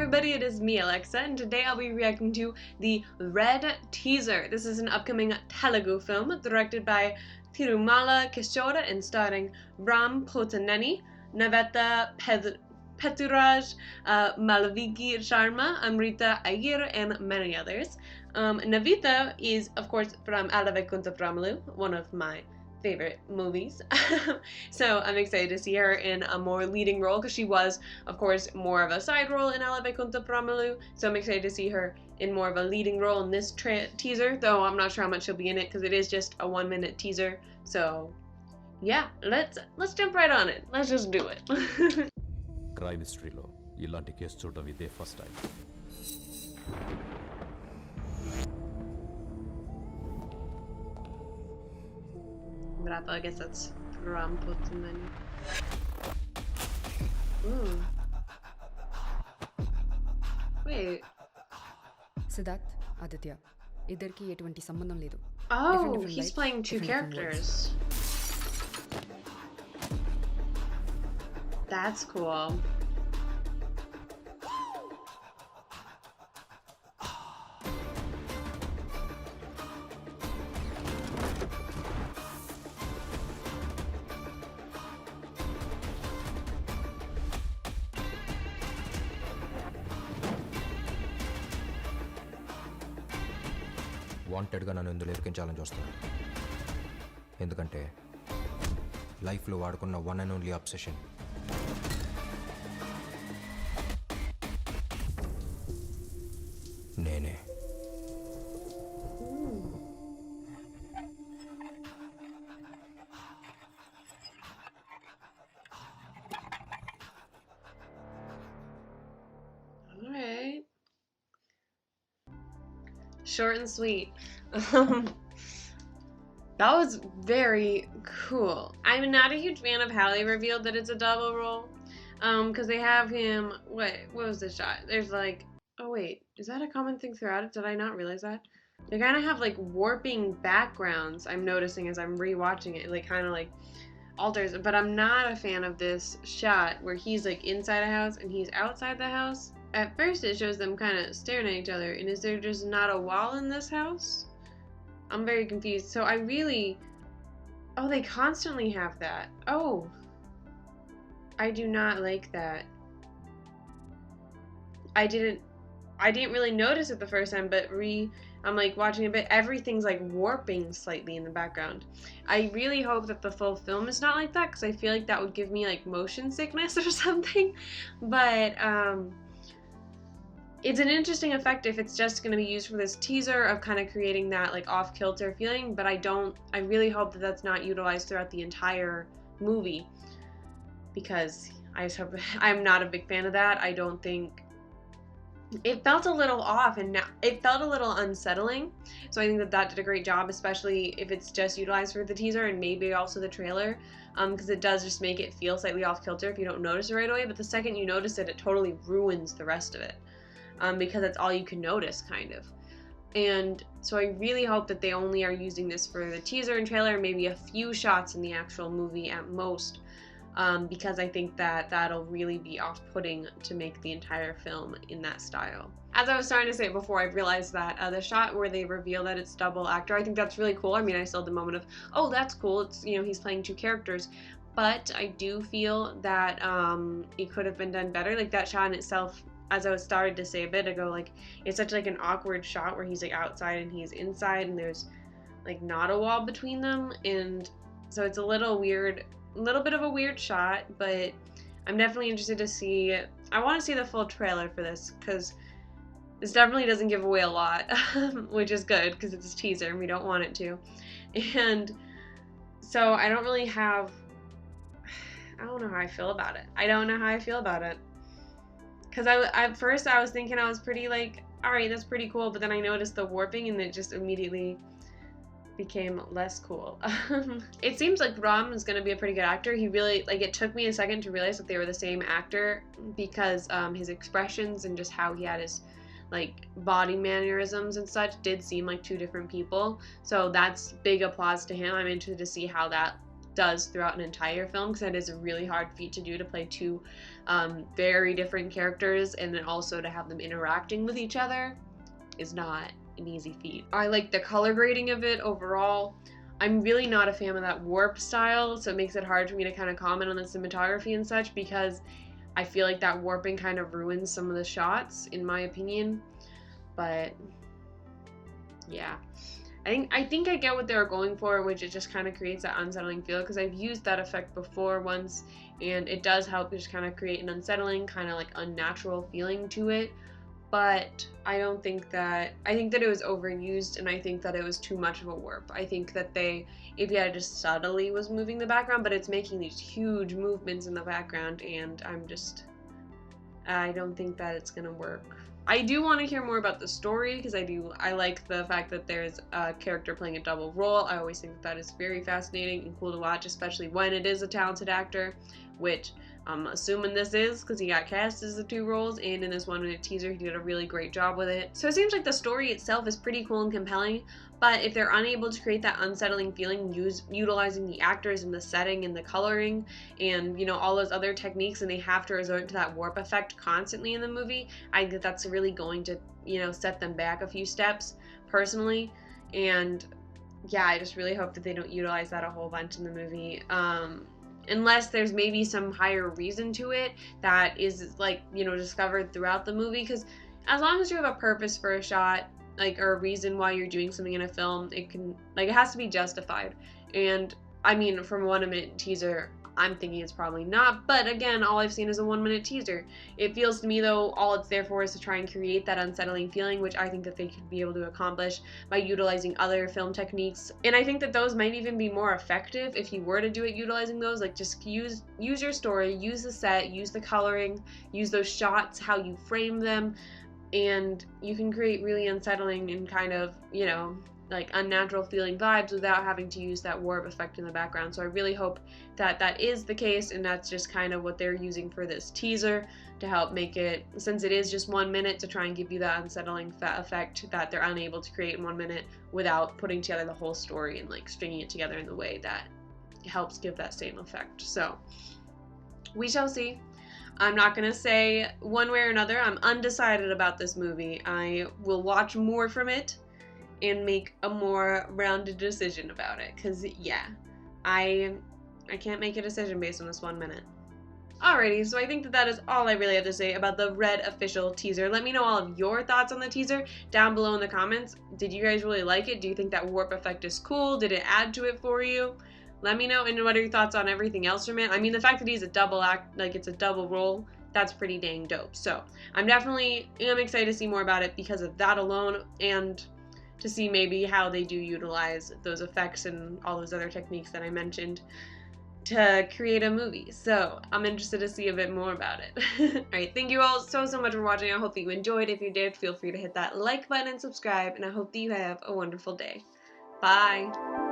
everybody, it is me, Alexa, and today I'll be reacting to the Red teaser. This is an upcoming Telugu film directed by Tirumala, Kishore, and starring Pothineni, Nivetha, Pethuraj, Malvika, Sharma, Amrita, and many others. Nivetha is, of course, from Alavekunta Pramalu, one of my favorite movies. So I'm excited to see her in a more leading role because she was, of course, more of a side role in Alavekunta Pramalu. So I'm excited to see her in more of a leading role in this teaser, though I'm not sure how much she'll be in it because it is just a 1-minute teaser. So yeah, let's jump right on it. Let's just do it. Crime historyలో ఇలాంటి case చూడడం ఇదే first time. Amrita, I guess that's Pothineni. Ooh. Wait. Siddharth, Aditya. ఇద్దరికి ఎటువంటి సంబంధం లేదు. Oh, he's playing two characters. That's cool. వాంటెడ్గా నన్ను ఇందులో ఎదిరించాలని చూస్తాను. ఎందుకంటే లైఫ్లో వాడుకున్న వన్ అండ్ ఓన్లీ అబ్సెషన్ నేనే. Alright. Short and sweet. That was very cool. I'm not a huge fan of how they revealed that it's a double role. Because they have him, what was the shot? There's like, oh wait, is that a common thing throughout it? Did I not realize that? They kind of have like warping backgrounds, I'm noticing as I'm rewatching it. Like kind of like alters, but I'm not a fan of this shot where he's like inside a house and he's outside the house. At first it shows them kind of staring at each other, and is there just not a wall in this house? I'm very confused. So I really... Oh, they constantly have that. Oh. I do not like that. I didn't really notice it the first time, but I'm like watching a bit, everything's like warping slightly in the background. I really hope that the full film is not like that, because I feel like that would give me like motion sickness or something. But it's an interesting effect if it's just going to be used for this teaser of kind of creating that like off-kilter feeling, but I really hope that that's not utilized throughout the entire movie, because I'm not a big fan of that. I don't think it felt a little off, and now it felt a little unsettling. So I think that did a great job, especially if it's just utilized for the teaser and maybe also the trailer, because it does just make it feel slightly off kilter if you don't notice it right away. But the second you notice it, it totally ruins the rest of it, because that's all you can notice, kind of. And so I really hope that they only are using this for the teaser and trailer, maybe a few shots in the actual movie at most. Because I think that that'll really be off-putting to make the entire film in that style. As I was starting to say before, I realized that the shot where they reveal that it's double actor, I think that's really cool. I mean, I still had the moment of, oh, that's cool. It's, you know, he's playing two characters. But I do feel that it could have been done better. Like that shot in itself, as I was started to say a bit ago, like it's such like an awkward shot where he's like outside and he's inside and there's like not a wall between them, and so it's a little weird. A little bit of a weird shot, but I'm definitely interested to see. I want to see the full trailer for this, because this definitely doesn't give away a lot, which is good because it's a teaser and we don't want it to. And so I don't really have, I don't know how I feel about it. I don't know how I feel about it, because at first I was thinking I was pretty like, alright, that's pretty cool, but then I noticed the warping and it just immediately became less cool. It seems like Ram is going to be a pretty good actor. He really, like, it took me a second to realize that they were the same actor, because his expressions and just how he had his like body mannerisms and such did seem like two different people. So that's big applause to him. I'm interested to see how that does throughout an entire film, because that is a really hard feat to do, to play two very different characters and then also to have them interacting with each other is not an easy feat. I like the color grading of it overall. I'm really not a fan of that warp style, so it makes it hard for me to kind of comment on the cinematography and such, because I feel like that warping kind of ruins some of the shots, in my opinion. But yeah, I think I get what they were going for, which it just kind of creates that unsettling feel, because I've used that effect before once, and it does help just kind of create an unsettling, kind of like unnatural feeling to it. But I think that it was overused, and I think that it was too much of a warp. I think that if you had just subtly was moving the background, but it's making these huge movements in the background, and I don't think that it's gonna work. I do want to hear more about the story, because I like the fact that there's a character playing a double role. I always think that is very fascinating and cool to watch, especially when it is a talented actor, which I'm assuming this is, because he got cast as the two roles, and in this 1-minute teaser he did a really great job with it. So it seems like the story itself is pretty cool and compelling, but if they're unable to create that unsettling feeling utilizing the actors and the setting and the coloring and, you know, all those other techniques, and they have to resort to that warp effect constantly in the movie, I think that's really going to, you know, set them back a few steps, personally. And yeah, I just really hope that they don't utilize that a whole bunch in the movie. Unless there's maybe some higher reason to it that is, like, you know, discovered throughout the movie, because as long as you have a purpose for a shot, like, or a reason why you're doing something in a film, it has to be justified. And I mean, from a 1-minute teaser, I'm thinking it's probably not, but again, all I've seen is a 1-minute teaser. It feels to me, though, all it's there for is to try and create that unsettling feeling, which I think that they could be able to accomplish by utilizing other film techniques. And I think that those might even be more effective if you were to do it utilizing those. Like, just use your story, use the set, use the coloring, use those shots, how you frame them, and you can create really unsettling and kind of, you know, like unnatural feeling vibes without having to use that warp effect in the background. So I really hope that that is the case, and that's just kind of what they're using for this teaser to help make it, since it is just 1 minute, to try and give you that unsettling effect that they're unable to create in 1 minute without putting together the whole story and like stringing it together in the way that helps give that same effect. So we shall see. I'm not going to say one way or another. I'm undecided about this movie. I will watch more from it and make a more rounded decision about it, because yeah, I can't make a decision based on this 1 minute. Alrighty, so I think that is all I really have to say about the Red official teaser. Let me know all of your thoughts on the teaser down below in the comments. Did you guys really like it? Do you think that warp effect is cool? Did it add to it for you? Let me know, and what are your thoughts on everything else from it? I mean, the fact that he's a double act, like it's a double role, that's pretty dang dope. So I'm definitely excited to see more about it because of that alone, and to see maybe how they do utilize those effects and all those other techniques that I mentioned to create a movie. So I'm interested to see a bit more about it. Alright, thank you all so much for watching. I hope that you enjoyed. If you did, feel free to hit that like button and subscribe, and I hope that you have a wonderful day. Bye!